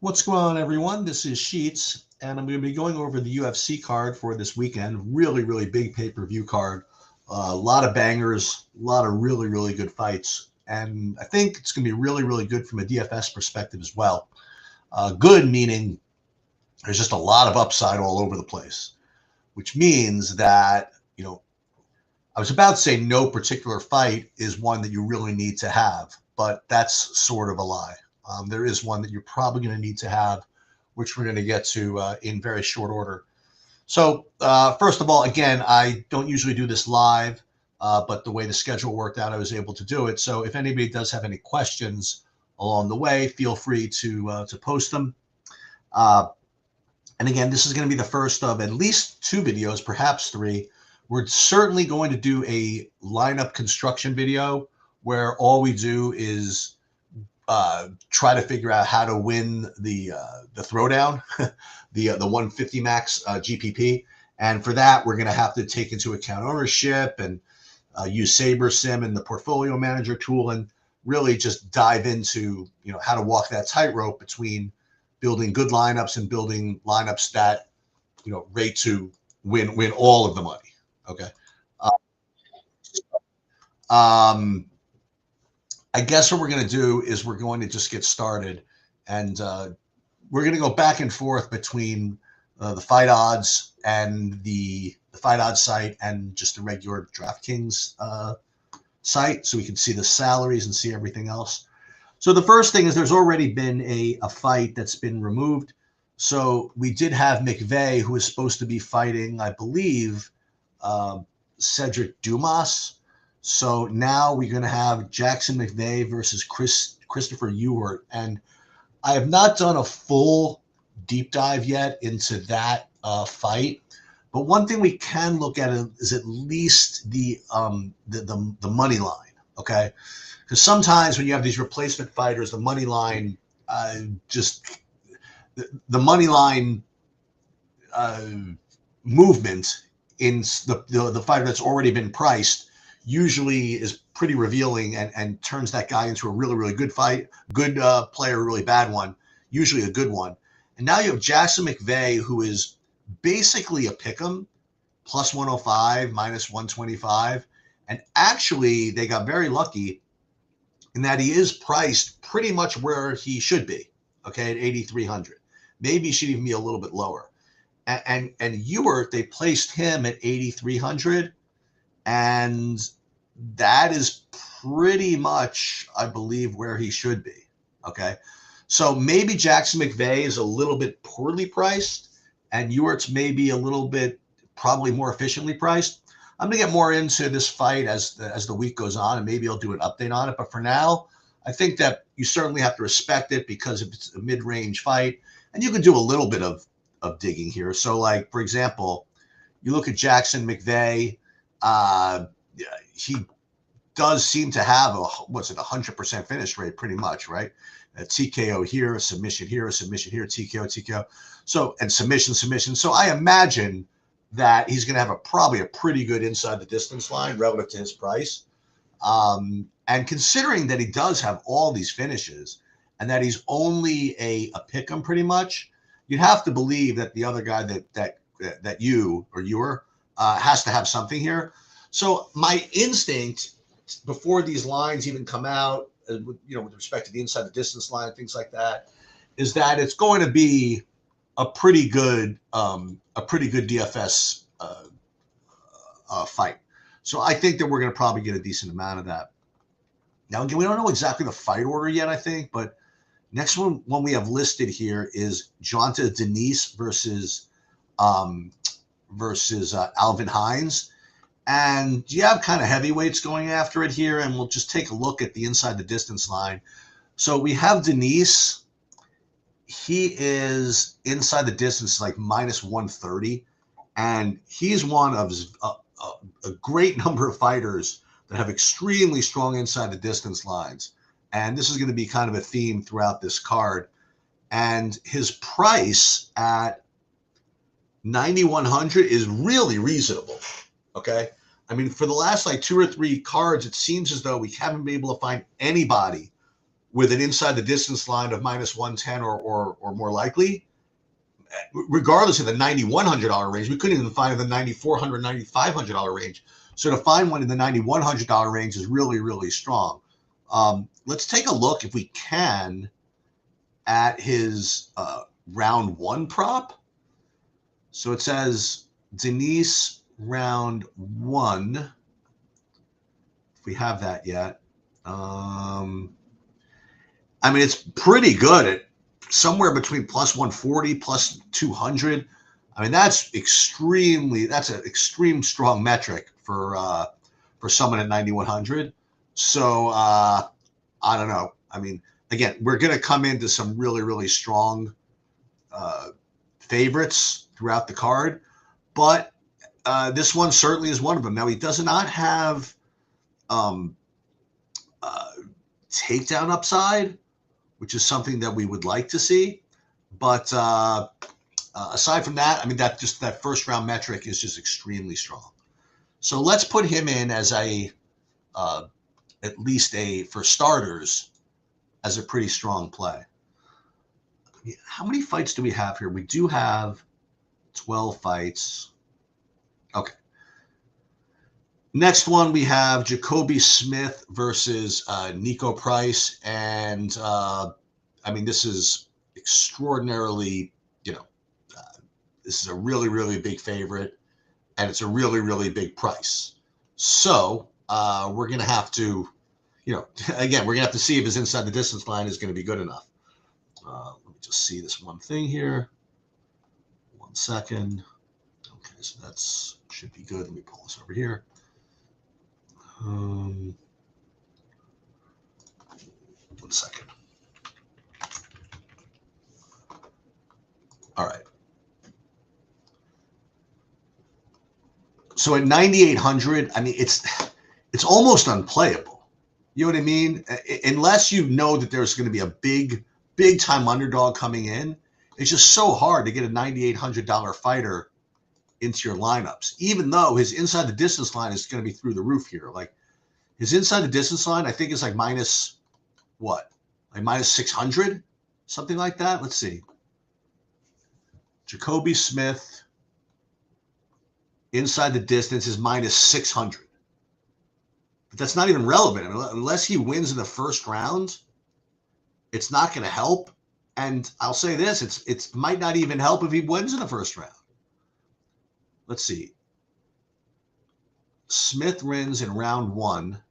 What's going on, everyone? This is Sheets, and I'm going to be going over the UFC card for this weekend. Really, really big pay-per-view card. A lot of bangers, a lot of really, really good fights. And I think it's going to be really, really good from a DFS perspective as well. Good meaning there's just a lot of upside all over the place, which means that, I was about to say no particular fight is one that you really need to have, but that's sort of a lie. There is one that you're probably going to need to have, which we're going to get to in very short order. So, first of all, again, I don't usually do this live, but the way the schedule worked out, I was able to do it. So, if anybody does have any questions along the way, feel free to post them. And again, this is going to be the first of at least two videos, perhaps three. We're certainly going to do a lineup construction video where all we do is try to figure out how to win the throwdown, the 150 max GPP. And for that, we're going to have to take into account ownership and use SaberSim and the portfolio manager tool, and really just dive into how to walk that tightrope between building good lineups and building lineups that rate to win all of the money. Okay. I guess what we're going to do is we're going to just get started, and we're going to go back and forth between the fight odds and the fight odds site and just the regular DraftKings site, so we can see the salaries and see everything else. So the first thing is there's already been a fight that's been removed. So we did have McVeigh, who was supposed to be fighting, I believe, Cedric Dumas. So now we're going to have Jackson McVeigh versus Christopher Ewart. And I have not done a full deep dive yet into that fight. But one thing we can look at is at least the money line, okay? Because sometimes when you have these replacement fighters, the money line the money line movement in the fighter that's already been priced usually is pretty revealing and turns that guy into a really, really good player, a really bad one, usually a good one. And now you have Jackson McVeigh, who is basically a pick'em, plus 105, minus 125. And actually, they got very lucky in that he is priced pretty much where he should be, okay, at 8,300. Maybe he should even be a little bit lower. And Ewart, they placed him at 8,300. And that is pretty much, I believe, where he should be. Okay. So maybe Jackson McVeigh is a little bit poorly priced, and Ewart's maybe a little bit probably more efficiently priced. I'm going to get more into this fight as the week goes on, and maybe I'll do an update on it. But for now, I think that you certainly have to respect it because it's a mid-range fight, and you can do a little bit of digging here. So, like, for example, you look at Jackson McVeigh. He does seem to have a 100% finish rate, pretty much, right? A TKO here, a submission here, TKO. So, and submission. So I imagine that he's going to have probably a pretty good inside the distance line relative to his price. And considering that he does have all these finishes and that he's only a pick'em pretty much, you'd have to believe that the other guy that you were has to have something here. So my instinct before these lines even come out, with respect to the inside the distance line, things like that, is that it's going to be a pretty good DFS fight. So I think that we're going to probably get a decent amount of that. Now, again, we don't know exactly the fight order yet, I think, but next one we have listed here is Jonta Denise versus Alvin Hines. And you have kind of heavyweights going after it here, and we'll just take a look at the inside the distance line. So we have Denise. He is inside the distance like minus 130, and he's one of a great number of fighters that have extremely strong inside the distance lines. And this is going to be kind of a theme throughout this card. And his price at 9,100 is really reasonable. Okay. I mean, for the last like 2 or 3 cards, it seems as though we haven't been able to find anybody with an inside the distance line of minus 110 or more likely, regardless of the $9,100 range. We couldn't even find in the $9,400, $9,500 range. So to find one in the $9,100 range is really, really strong. Let's take a look, if we can, at his round one prop. So it says Denise round one. If we have that yet. I mean, it's pretty good at somewhere between plus 140, plus 200. I mean, that's an extreme strong metric for someone at 9,100. So I don't know. I mean, again, we're going to come into some really, really strong favorites throughout the card, but this one certainly is one of them. Now, he does not have takedown upside, which is something that we would like to see. But aside from that, I mean, that first round metric is just extremely strong. So let's put him in as at least for starters, as a pretty strong play. I mean, how many fights do we have here? We do have 12 fights. Okay. Next one, we have Jacoby Smith versus Nico Price. And, I mean, this is extraordinarily, this is a really, really big favorite. And it's a really, really big price. So we're going to have to, again, we're going to have to see if his inside the distance line is going to be good enough. Let me just see this one thing here. 1 second. Okay, so that's should be good. Let me pull this over here. 1 second. All right. So at 9,800, I mean, it's almost unplayable. You know what I mean? Unless you know that there's going to be a big time underdog coming in, it's just so hard to get a $9,800 fighter into your lineups, even though his inside the distance line is going to be through the roof here. Like his inside the distance line, I think is like minus 600, something like that. Let's see. Jacoby Smith inside the distance is minus 600. But that's not even relevant. I mean, unless he wins in the first round, it's not going to help. And I'll say this, it might not even help if he wins in the first round. Let's see. Smith wins in round one.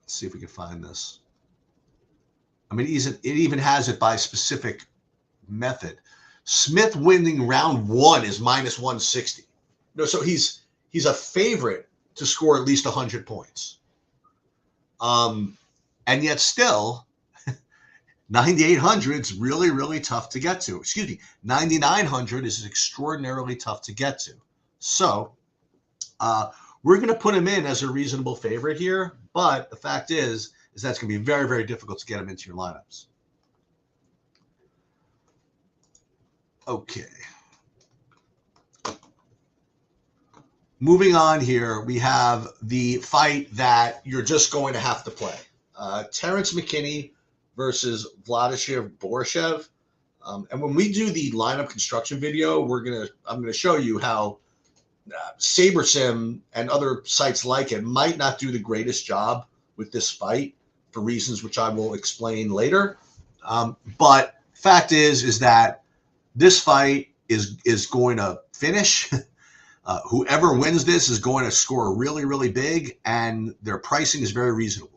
Let's see if we can find this. I mean, it even has it by specific method. Smith winning round one is minus 160. No, so he's a favorite to score at least 100 points. And yet still, 9,800 is really, really tough to get to. 9,900 is extraordinarily tough to get to. So we're going to put him in as a reasonable favorite here. But the fact is that's going to be very, very difficult to get him into your lineups. Okay. Moving on here, we have the fight that you're just going to have to play. Terrence McKinney versus Vladimir Borshev. And when we do the lineup construction video, I'm gonna show you how SaberSim and other sites like it might not do the greatest job with this fight for reasons which I will explain later. But fact is that this fight is going to finish. Whoever wins this is going to score really, really big, and their pricing is very reasonable.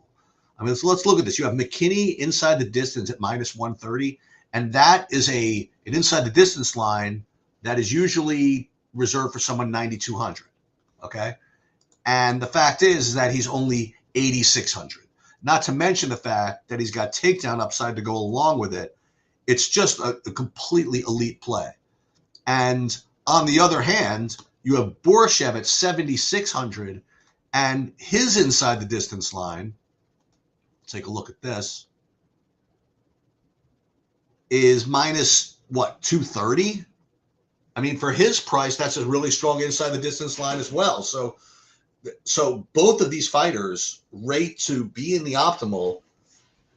I mean, let's look at this. You have McKinney inside the distance at minus 130, and that is an inside the distance line that is usually reserved for someone 9,200. Okay, and the fact is that he's only 8,600. Not to mention the fact that he's got takedown upside to go along with it. It's just a completely elite play. And on the other hand, you have Borshev at 7,600, and his inside the distance line, take a look at this, is minus, 230? I mean, for his price, that's a really strong inside the distance line as well. So So both of these fighters rate to be in the optimal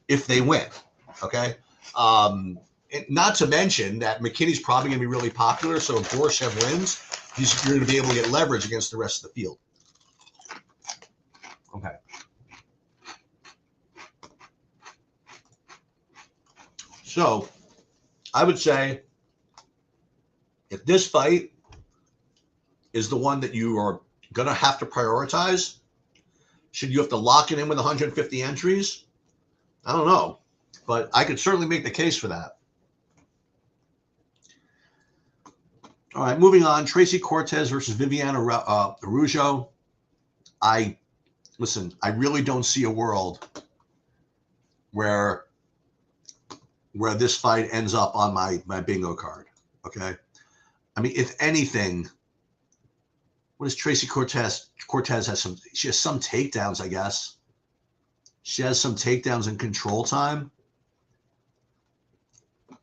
if they win. Okay. Not to mention that McKinney's probably going to be really popular. So if Borshev wins, you're going to be able to get leverage against the rest of the field. Okay. So I would say if this fight is the one that you are going to have to prioritize, should you have to lock it in with 150 entries? I don't know, but I could certainly make the case for that. All right, moving on. Tracy Cortez versus Viviane Araújo. I really don't see a world where this fight ends up on my bingo card. Okay. I mean, if anything, what is Tracy Cortez? She has some takedowns, I guess. She has some takedowns in control time.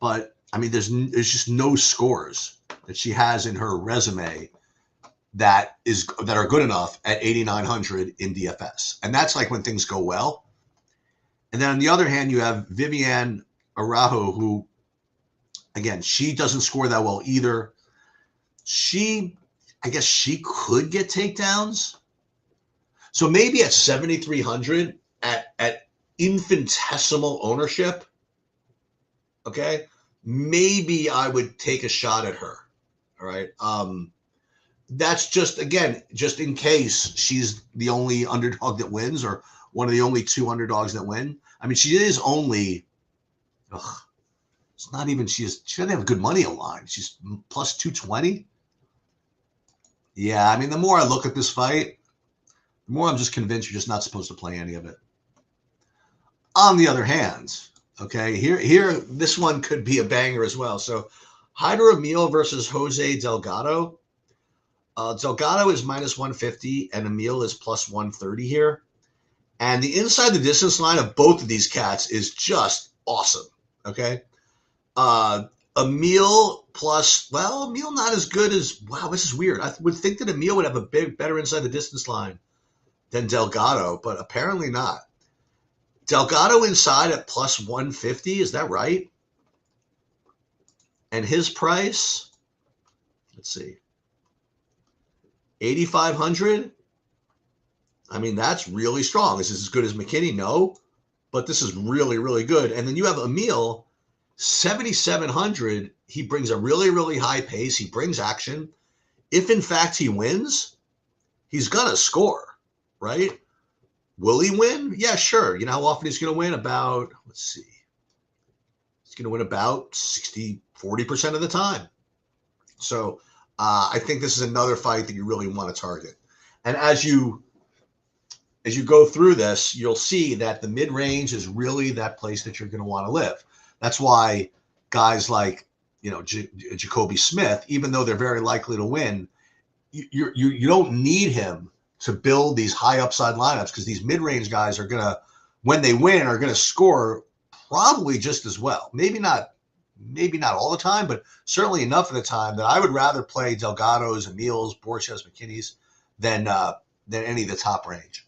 But I mean, there's just no scores that she has in her resume that are good enough at 8,900 in DFS. And that's like when things go well. And then on the other hand, you have Viviane Araújo, who, again, she doesn't score that well either. I guess she could get takedowns. So maybe at 7,300 at infinitesimal ownership, okay, maybe I would take a shot at her. All right. That's just in case she's the only underdog that wins or one of the only two underdogs that win. I mean, she is only, it's not even, she doesn't have good money line. She's plus 220. Yeah. I mean, the more I look at this fight, the more I'm just convinced you're just not supposed to play any of it. On the other hand, okay, here, this one could be a banger as well. So Hyder Emil versus Jose Delgado. Delgado is minus 150 and Emil is plus 130 here. And the inside the distance line of both of these cats is just awesome. Okay. Emil Emil not as good as, wow, this is weird. I would think that Emil would have a better inside the distance line than Delgado, but apparently not. Delgado inside at plus 150, is that right? And his price, let's see, 8,500. I mean, that's really strong. Is this as good as McKinney? No, but this is really, really good. And then you have Emil, 7,700. He brings a really, really high pace. He brings action. If in fact he wins, he's gonna score, right? Will he win? Yeah, sure. You know how often he's going to win? About, let's see. He's going to win about 40% of the time. So I think this is another fight that you really want to target. And as you go through this, you'll see that the mid-range is really that place that you're going to want to live. That's why guys like, Jacoby Smith, even though they're very likely to win, you don't need him to build these high upside lineups because these mid-range guys are going to, when they win, are going to score probably just as well. Maybe not all the time, but certainly enough of the time that I would rather play Delgado's, Emil's, Borchev's, McKinney's than any of the top range.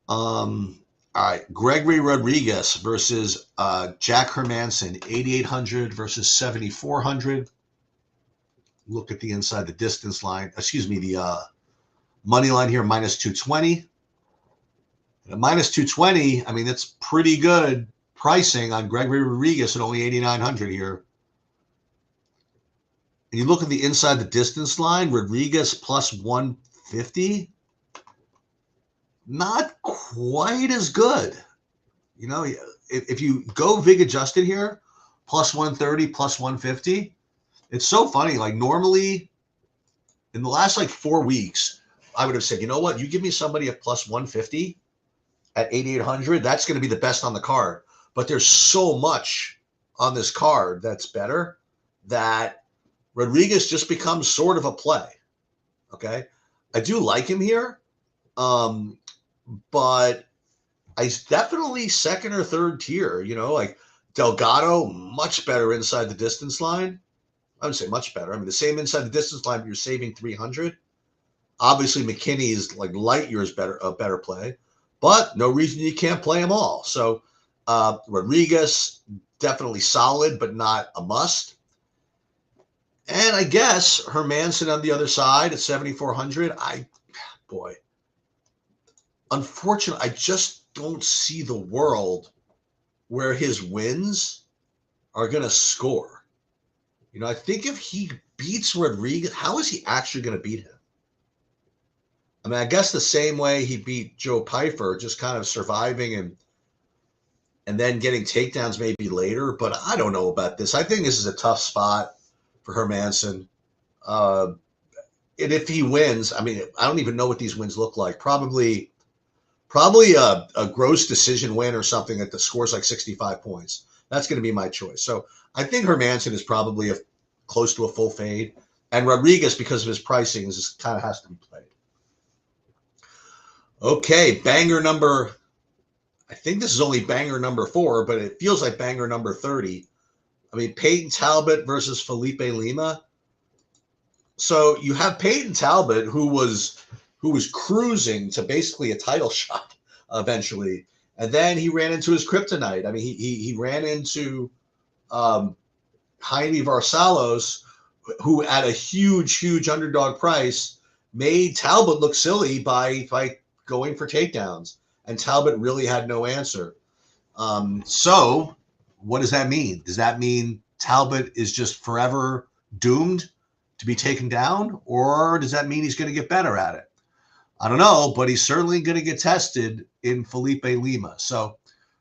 All right, Gregory Rodriguez versus Jack Hermanson, 8,800 versus 7,400. Look at the inside the distance line. The money line here, minus 220. At minus 220, I mean, that's pretty good pricing on Gregory Rodriguez at only 8,900 here. And you look at the inside the distance line, Rodriguez plus 150. Not quite as good. If you go VIG adjusted here, plus 130, plus 150. It's so funny. Like normally in the last 4 weeks, I would have said, you know what? You give me somebody at plus 150 at 8,800. That's going to be the best on the card. But there's so much on this card that's better that Rodriguez just becomes sort of a play. Okay. I do like him here. But he's definitely second or third tier, Delgado, much better inside the distance line. I would say much better. I mean, the same inside the distance line, but you're saving 300. Obviously, McKinney is like light years a better play, but no reason you can't play them all. So Rodriguez, definitely solid, but not a must. And I guess Hermanson on the other side at 7,400. Boy, unfortunately, I just don't see the world where his wins are going to score. You know, I think if he beats Rodriguez, how is he actually going to beat him? I mean, I guess the same way he beat Joe Pyfer, just kind of surviving and then getting takedowns maybe later. But I don't know about this. I think this is a tough spot for Hermanson. And if he wins, I mean, I don't even know what these wins look like. Probably a gross decision win or something that the score's like 65 points. That's going to be my choice. So I think Hermanson is probably close to a full fade. And Rodriguez, because of his pricing, just kind of has to be played. Okay, banger number, I think this is only banger number 4, but it feels like banger number 30. I mean, Peyton Talbot versus Felipe Lima. So you have Peyton Talbot, who was cruising to basically a title shot eventually, and then he ran into his kryptonite. I mean, he ran into Jaime Varsalos, who at a huge underdog price made Talbot look silly by going for takedowns, and Talbot really had no answer. So what does that mean? Does that mean Talbot is just forever doomed to be taken down, or does that mean he's going to get better at it? I don't know, but he's certainly going to get tested in Felipe Lima. So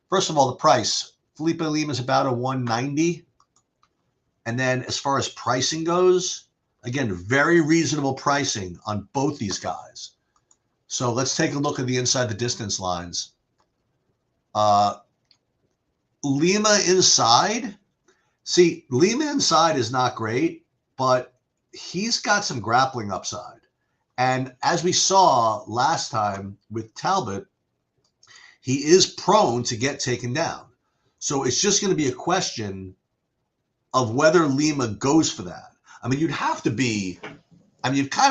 first of all, the price. Felipe Lima is about a 190. And then as far as pricing goes, again, very reasonable pricing on both these guys. So let's take a look at the inside the distance lines. Lima inside. See, Lima inside is not great, but he's got some grappling upside. And as we saw last time with Talbot, he is prone to get taken down. So it's just going to be a question of whether Lima goes for that. I mean, you'd kind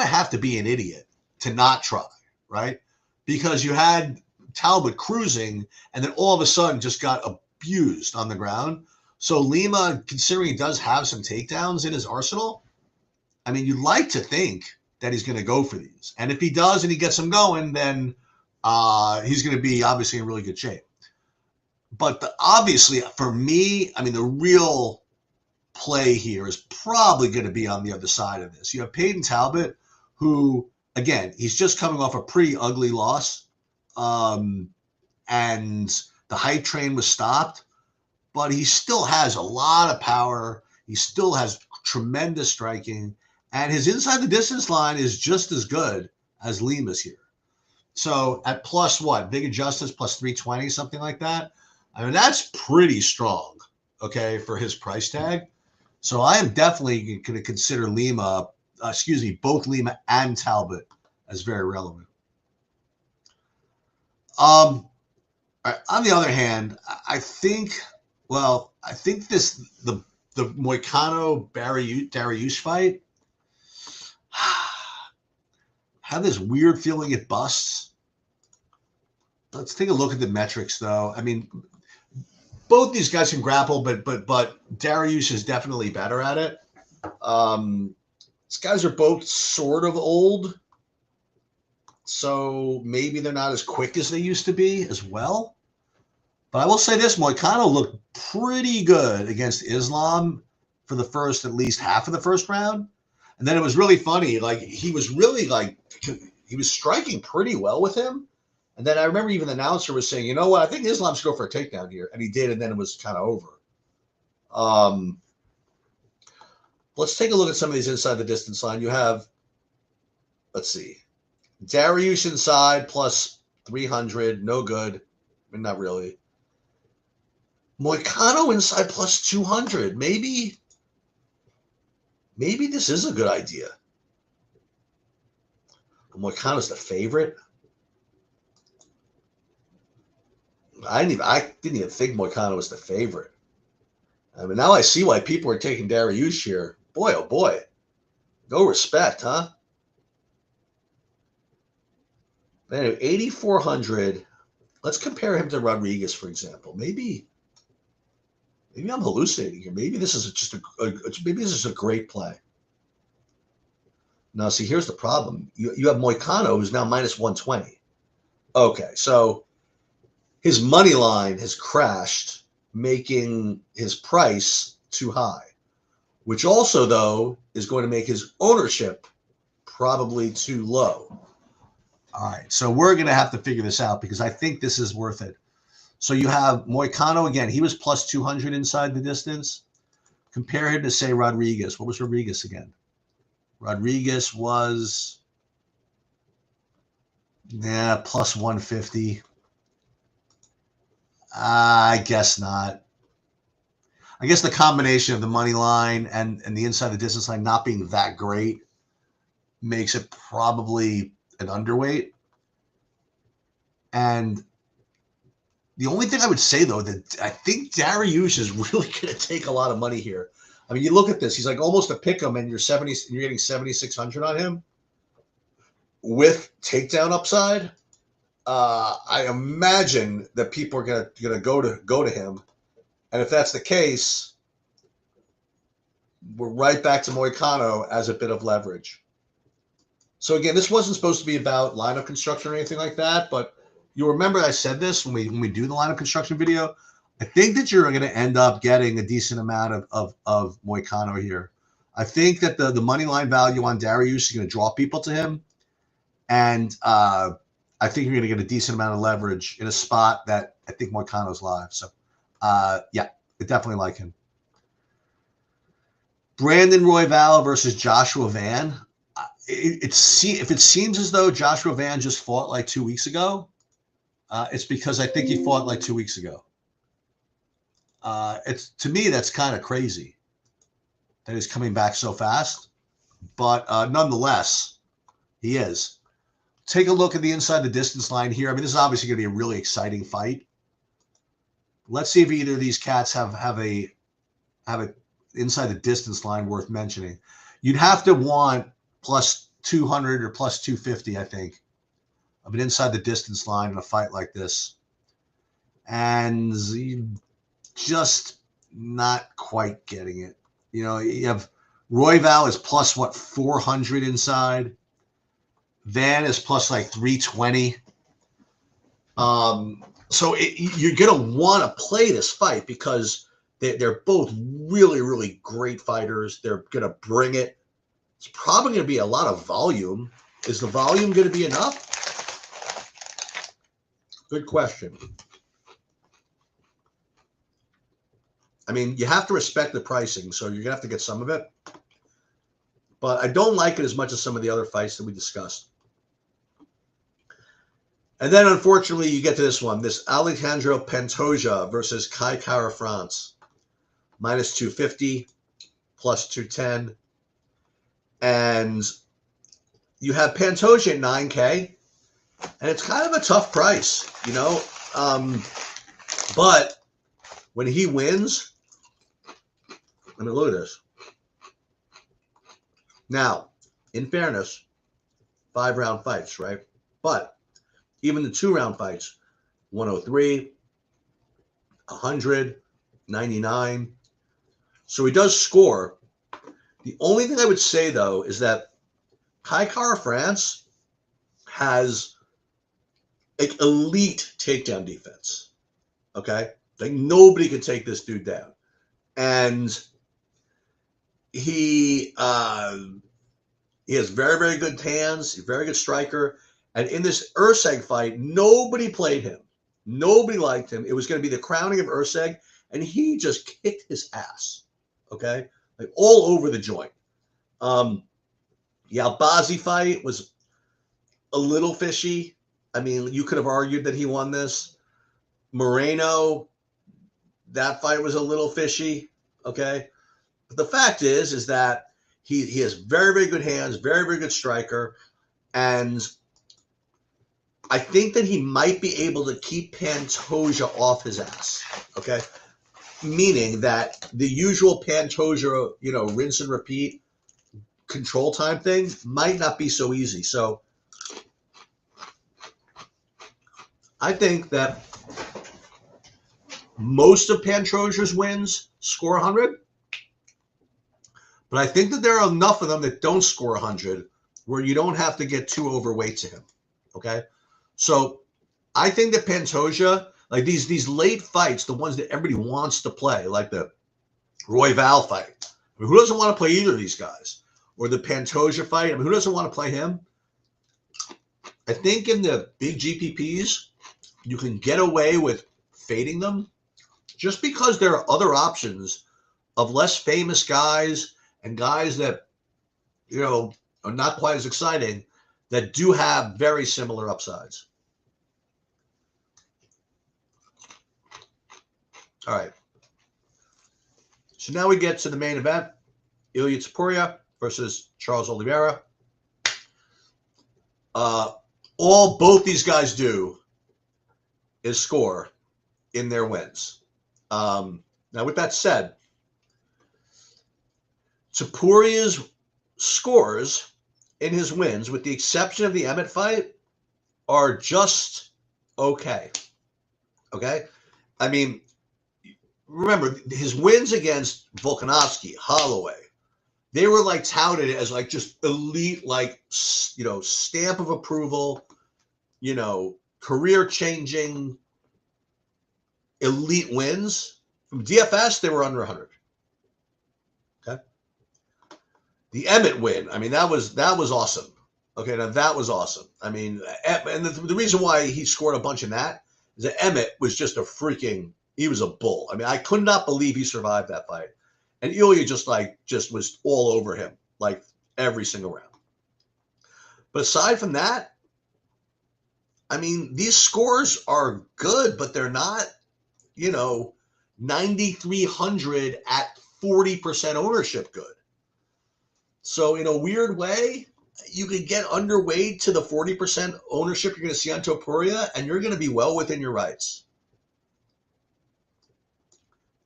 of have to be an idiot to not try, right? Because you had Talbot cruising and then all of a sudden just got abused on the ground. So Lima, considering he does have some takedowns in his arsenal, I mean, you'd like to think that he's going to go for these. And if he does and he gets them going, then he's going to be obviously in really good shape. But obviously, for me, I mean, the real play here is probably going to be on the other side of this. You have Peyton Talbot, who, again, he's just coming off a pretty ugly loss. And the hype train was stopped. But he still has a lot of power. He still has tremendous striking. And his inside the distance line is just as good as Lima's here. So at plus what? Big Justice plus 320, something like that. I mean, that's pretty strong, okay, for his price tag. So I am definitely going to consider both Lima and Talbot as very relevant. On the other hand, I think the Moicano Dariush fight, have this weird feeling it busts. Let's take a look at the metrics, though. I mean, both these guys can grapple, but Dariush is definitely better at it. These guys are both sort of old, so maybe they're not as quick as they used to be as well. But I will say this, Moicano looked pretty good against Islam for the first, at least half of the first round. And then it was really funny. Like, he was striking pretty well with him. And then I remember even the announcer was saying, you know what, I think Islam should go for a takedown here. And he did, and then it was kind of over. Let's take a look at some of these inside the distance line. You have, let's see, Dariush inside plus 300, no good. I mean, not really. Moicano inside plus 200. Maybe this is a good idea. Moicano's the favorite. I didn't even think Moicano was the favorite. I mean, now I see why people are taking Dariush here. Boy, oh boy. No respect, huh? Anyway, 8,400. Let's compare him to Rodriguez, for example. Maybe I'm hallucinating here. Maybe this is just maybe this is a great play. Now, see, here's the problem. You have Moicano, who's now minus 120. Okay, so his money line has crashed, making his price too high, which also, though, is going to make his ownership probably too low. All right, so we're going to have to figure this out because I think this is worth it. So you have Moicano again. He was plus 200 inside the distance. Compare him to, say, Rodriguez. What was Rodriguez again? Rodriguez was, plus 150. I guess not. I guess the combination of the money line and the inside the distance line not being that great makes it probably an underweight. And the only thing I would say, though, that I think Dariush is really going to take a lot of money here. I mean, you look at this; he's like almost a pick 'em, and you're getting 7,600 on him with takedown upside. I imagine that people are gonna go to him, and if that's the case, we're right back to Moicano as a bit of leverage. So again, this wasn't supposed to be about lineup construction or anything like that, but you'll remember I said this when we do the lineup construction video. I think that you're going to end up getting a decent amount of Moicano here. I think that the money line value on Dariush is going to draw people to him, and I think you're going to get a decent amount of leverage in a spot that I think Moicano's live. So, yeah, I definitely like him. Brandon Royval versus Joshua Van. If it seems as though Joshua Van just fought like 2 weeks ago, it's because I think he fought like 2 weeks ago. To me, that's kind of crazy that he's coming back so fast, but nonetheless, he is. Take a look at the inside the distance line here. I mean, this is obviously going to be a really exciting fight. Let's see if either of these cats have a inside the distance line worth mentioning. You'd have to want plus 200 or plus 250, I think, of an inside the distance line in a fight like this. And just not quite getting it. You know, you have Royval is plus 400 inside. Van is plus like 320. So you're going to want to play this fight because they're both really, really great fighters. They're going to bring it. It's probably going to be a lot of volume. Is the volume going to be enough? Good question. I mean, you have to respect the pricing, so you're going to have to get some of it. But I don't like it as much as some of the other fights that we discussed. And then, unfortunately, you get to this one. This Alejandro Pantoja versus Kai Kara France. Minus 250, plus 210. And you have Pantoja at 9K. And it's kind of a tough price, you know. But when he wins, I mean, look at this. Now, in fairness, 5-round fights, right? But even the 2-round fights, 103, 100, 99. So he does score. The only thing I would say, though, is that Kai Kara France has like elite takedown defense. Okay? Like nobody can take this dude down. And he has very, very good hands. He's a very good striker. And in this Urseg fight, nobody played him. Nobody liked him. It was going to be the crowning of Urseg, and he just kicked his ass. Okay? Like all over the joint. The Albazi fight was a little fishy. I mean, you could have argued that he won this. Moreno, that fight was a little fishy. Okay? But the fact is that he has very, very good hands, very, very good striker, and I think that he might be able to keep Pantoja off his ass, okay? Meaning that the usual Pantoja, rinse and repeat control time thing might not be so easy. So I think that most of Pantoja's wins score 100, but I think that there are enough of them that don't score 100 where you don't have to get too overweight to him. Okay? So I think that Pantoja, like these late fights, the ones that everybody wants to play, like the Roy Val fight. I mean, who doesn't want to play either of these guys? Or the Pantoja fight. I mean, who doesn't want to play him? I think in the big GPPs, you can get away with fading them just because there are other options of less famous guys and guys that, you know, are not quite as exciting that do have very similar upsides. All right. So now we get to the main event. Ilia Topuria versus Charles Oliveira. All both these guys do is score in their wins. Now, with that said, Topuria's scores in his wins, with the exception of the Emmett fight, are just okay. Okay? I mean, remember, his wins against Volkanovski, Holloway, they were like touted as like just elite, like, you know, stamp of approval, you know, career-changing elite wins. From DFS, they were under 100. Okay. The Emmett win, I mean, that was awesome. Okay, now that was awesome. I mean, and the reason why he scored a bunch in that is that Emmett was just a freaking, he was a bull. I mean, I could not believe he survived that fight. And Ilia just was all over him, like every single round. But aside from that, I mean, these scores are good, but they're not, you know, 9,300 at 40% ownership good. So in a weird way, you could get underweight to the 40% ownership you're going to see on Topuria, and you're going to be well within your rights.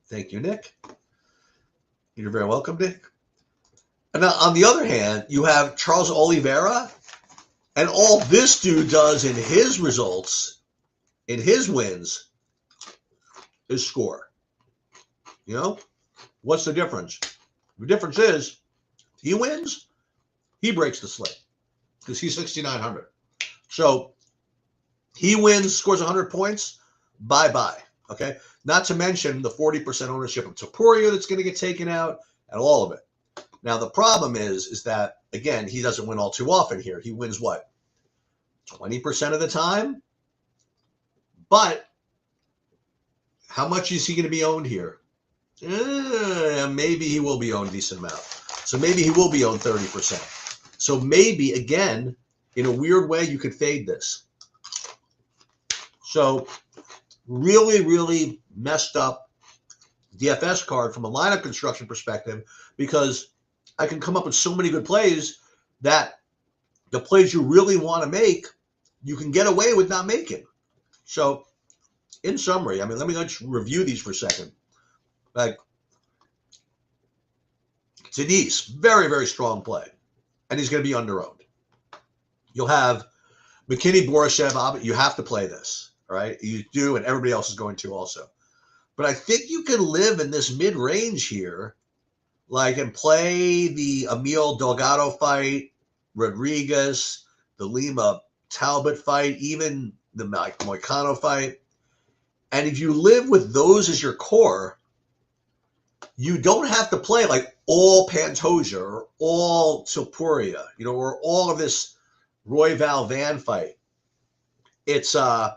Thank you, Nick. You're very welcome, Nick. And now, on the other hand, you have Charles Oliveira, and all this dude does in his results, in his wins, is score. You know? What's the difference? The difference is he wins, he breaks the slate because he's 6,900. So he wins, scores 100 points, bye-bye. Okay? Not to mention the 40% ownership of Topuria that's going to get taken out and all of it. Now, the problem is that, again, he doesn't win all too often here. He wins what? 20% of the time? But how much is he going to be owned here? Maybe he will be owned a decent amount. So maybe he will be owned 30%. So maybe, again, in a weird way, you could fade this. So really, really messed up DFS card from a lineup construction perspective, because I can come up with so many good plays that the plays you really want to make, you can get away with not making. So in summary, I mean, let me just review these for a second. Like, Denise, very, very strong play, and he's going to be under-owned. You'll have McKinney, Borashev, you have to play this, all right? You do, and everybody else is going to also. But I think you can live in this mid-range here, like, and play the Emil Delgado fight, Rodriguez, the Lima Talbot fight, even the Moicano fight. And if you live with those as your core, you don't have to play like all Pantoja or all Topuria, you know, or all of this Roy Val Van fight. It's going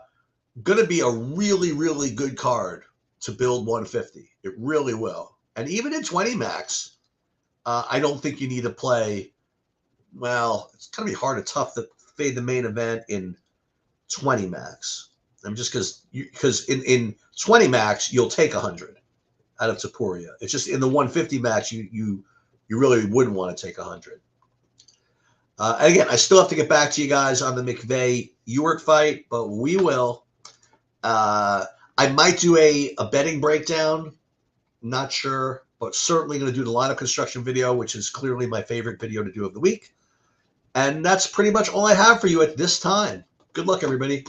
to be a really, really good card to build 150. It really will. And even in 20 max, I don't think you need to play. Well, it's going to be hard and tough to fade the main event in 20 max. I mean, just because in 20 max you'll take 100 out of Topuria. It's just in the 150 max you really wouldn't want to take 100. And again, I still have to get back to you guys on the McVeigh-Ewart fight, but we will. I might do a betting breakdown. Not sure, but certainly going to do the lineup construction video, which is clearly my favorite video to do of the week. And that's pretty much all I have for you at this time. Good luck, everybody.